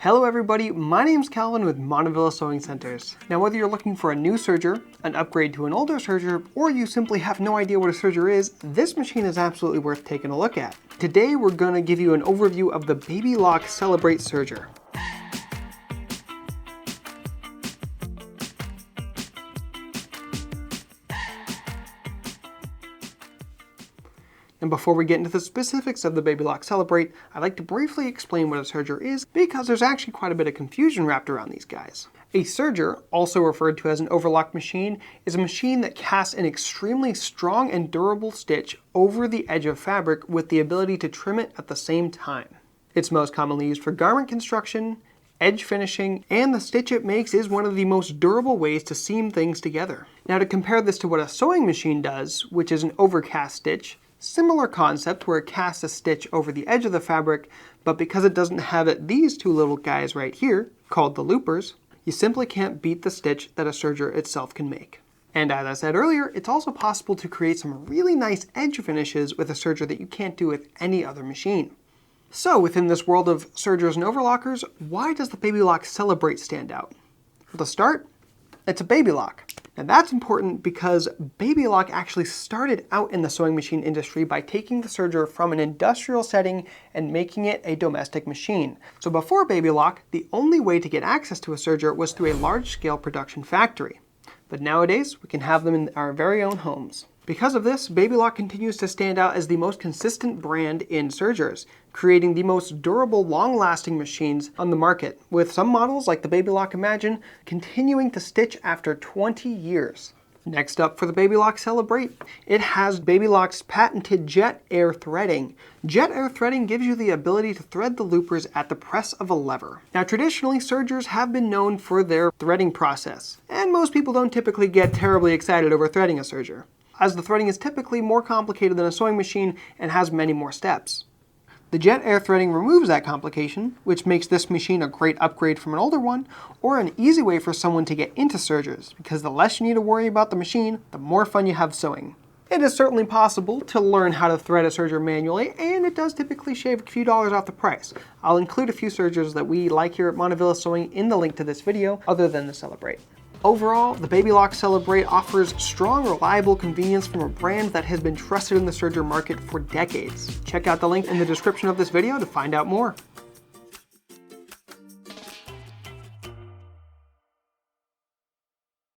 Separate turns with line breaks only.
Hello everybody, my name's Calvin with Montavilla Sewing Centers. Now whether you're looking for a new serger, an upgrade to an older serger, or you simply have no idea what a serger is, this machine is absolutely worth taking a look at. Today we're going to give you an overview of the Babylock Celebrate Serger. And before we get into the specifics of the Babylock Celebrate, I'd like to briefly explain what a serger is because there's actually quite a bit of confusion wrapped around these guys. A serger, also referred to as an overlock machine, is a machine that casts an extremely strong and durable stitch over the edge of fabric with the ability to trim it at the same time. It's most commonly used for garment construction, edge finishing, and the stitch it makes is one of the most durable ways to seam things together. Now to compare this to what a sewing machine does, which is an overcast stitch, similar concept where it casts a stitch over the edge of the fabric, but because it doesn't have these two little guys right here, called the loopers, you simply can't beat the stitch that a serger itself can make. And as I said earlier, it's also possible to create some really nice edge finishes with a serger that you can't do with any other machine. So within this world of sergers and overlockers, why does the Babylock Celebrate stand out? Well, to start, it's a Babylock. And that's important because Babylock actually started out in the sewing machine industry by taking the serger from an industrial setting and making it a domestic machine. So before Babylock, the only way to get access to a serger was through a large-scale production factory. But nowadays, we can have them in our very own homes. Because of this, Babylock continues to stand out as the most consistent brand in sergers, creating the most durable, long-lasting machines on the market, with some models like the Babylock Imagine continuing to stitch after 20 years. Next up for the Babylock Celebrate, it has Babylock's patented jet air threading. Jet air threading gives you the ability to thread the loopers at the press of a lever. Now traditionally, sergers have been known for their threading process, and most people don't typically get terribly excited over threading a serger, as the threading is typically more complicated than a sewing machine and has many more steps. The jet air threading removes that complication, which makes this machine a great upgrade from an older one, or an easy way for someone to get into sergers, because the less you need to worry about the machine, the more fun you have sewing. It is certainly possible to learn how to thread a serger manually, and it does typically shave a few dollars off the price. I'll include a few sergers that we like here at Montavilla Sewing in the link to this video, other than the Celebrate. Overall, the Babylock Celebrate offers strong, reliable convenience from a brand that has been trusted in the serger market for decades. Check out the link in the description of this video to find out more.